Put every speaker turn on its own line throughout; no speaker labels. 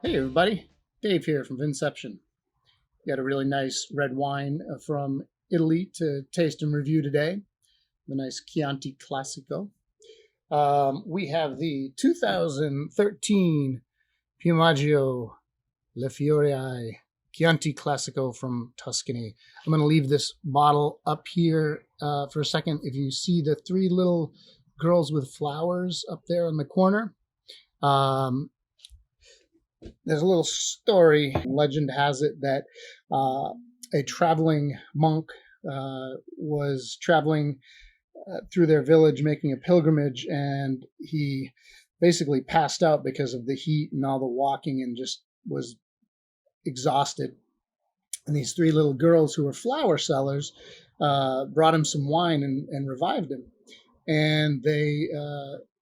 Hey everybody, Dave here from Vinception. Got a really nice red wine from Italy to taste and review today. The nice Chianti Classico. We have the 2013 Piemaggio Le Fioraie Chianti Classico from Tuscany. I'm going to leave this bottle up here for a second. If you see the three little girls with flowers up there in the corner, there's a little story. Legend has it that a traveling monk was traveling through their village making a pilgrimage, and he basically passed out because of the heat and all the walking and just was exhausted. And these three little girls who were flower sellers brought him some wine and revived him. And they,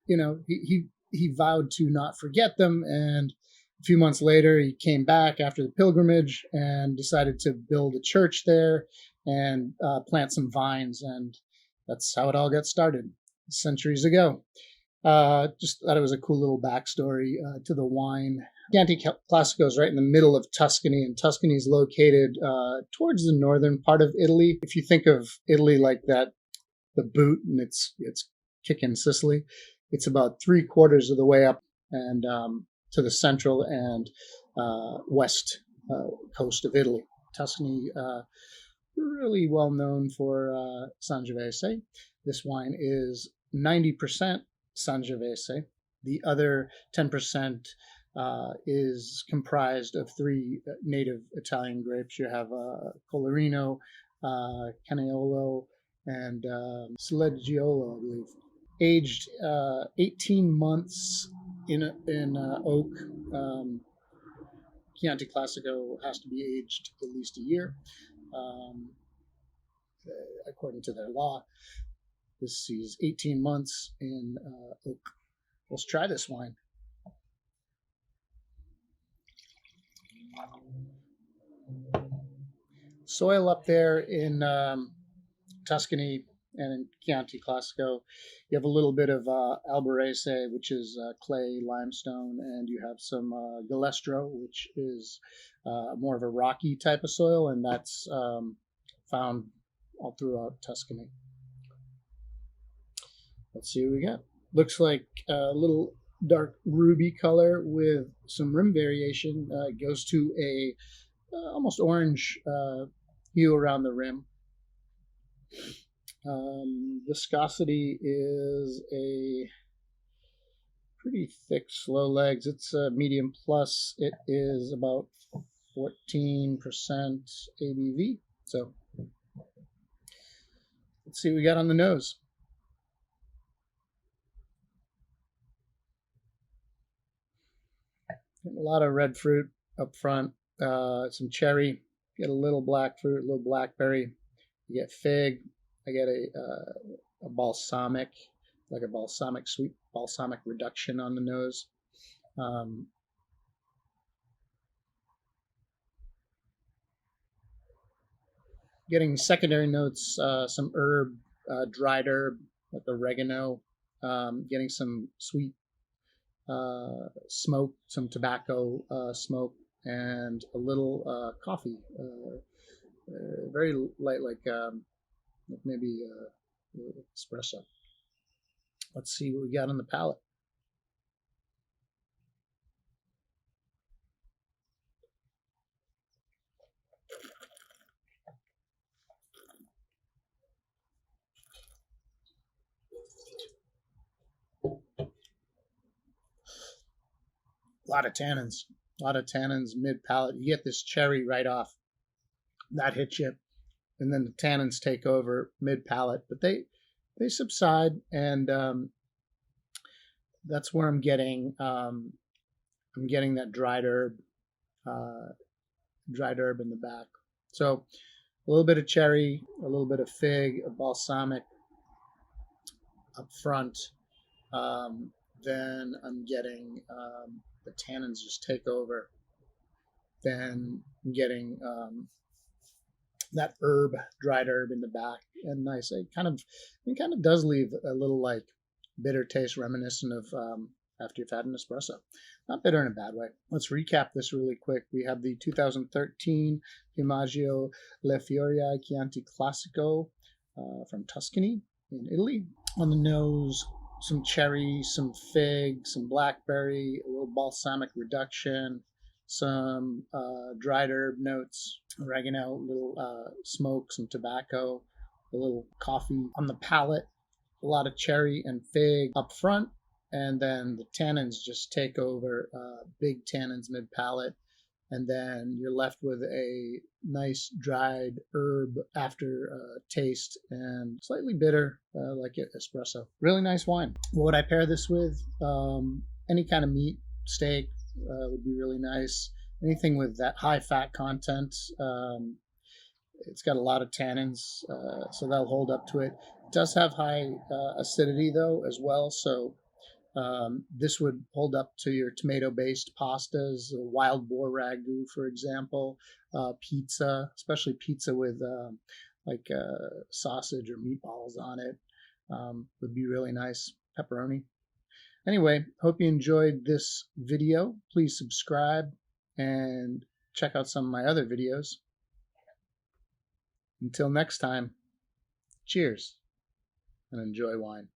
he vowed to not forget them. And a few months later, he came back after the pilgrimage and decided to build a church there and plant some vines. And that's how it all got started centuries ago. Just thought it was a cool little backstory to the wine. Chianti Classico is right in the middle of Tuscany, and Tuscany is located towards the northern part of Italy. If you think of Italy like that, the boot, and it's kicking Sicily, it's about 3/4 of the way up and to the central and west coast of Italy. Tuscany, really well known for Sangiovese. This wine is 90% Sangiovese. The other 10% is comprised of three native Italian grapes. You have Colorino, Canaiolo, and Sleggiolo, I believe. Aged 18 months in oak. Chianti Classico has to be aged at least a year, according to their law. This is 18 months in oak. Let's try this wine. Soil up there in Tuscany and in Chianti Classico, you have a little bit of Albarese, which is clay limestone, and you have some Galestro, which is more of a rocky type of soil, and that's found all throughout Tuscany. Let's see what we got. Looks like a little dark ruby color with some rim variation. It goes to a almost orange hue around the rim. Viscosity is a pretty thick, slow legs. It's a medium plus. It is about 14% ABV. So let's see what we got on the nose. A lot of red fruit up front, some cherry, get a little black fruit, a little blackberry, you get fig, I get a balsamic, like a balsamic, sweet balsamic reduction on the nose. Getting secondary notes, some herb, dried herb, like oregano, getting some sweet smoke, some tobacco smoke, and a little coffee, very light, like maybe espresso. Let's see what we got on the palate. A lot of tannins mid palate. You get this cherry right off. That hits you, and then the tannins take over mid palate, but they subside, and that's where I'm getting that dried herb in the back. So a little bit of cherry, a little bit of fig, a balsamic up front. Then I'm getting the tannins just take over. Then I'm getting that herb, dried herb in the back, and nice. It kind of does leave a little like bitter taste reminiscent of after you've had an espresso. Not bitter in a bad way. Let's recap this really quick. We have the 2013 Piemaggio Le Fioraie Chianti Classico from Tuscany in Italy. On the nose, some cherry, some fig, some blackberry, a little balsamic reduction, some dried herb notes, oregano, a little smoke, some tobacco, a little coffee on the palate, a lot of cherry and fig up front, and then the tannins just take over, big tannins mid palate, and then you're left with a nice dried herb after taste and slightly bitter, like espresso. Really nice wine. What would I pair this with? Any kind of meat, steak would be really nice. Anything with that high fat content. It's got a lot of tannins, so that'll hold up to it. It does have high acidity though as well, so this would hold up to your tomato-based pastas, wild boar ragu, for example, pizza, especially pizza with sausage or meatballs on it, would be really nice. Pepperoni. Anyway, hope you enjoyed this video. Please subscribe and check out some of my other videos. Until next time, cheers and enjoy wine.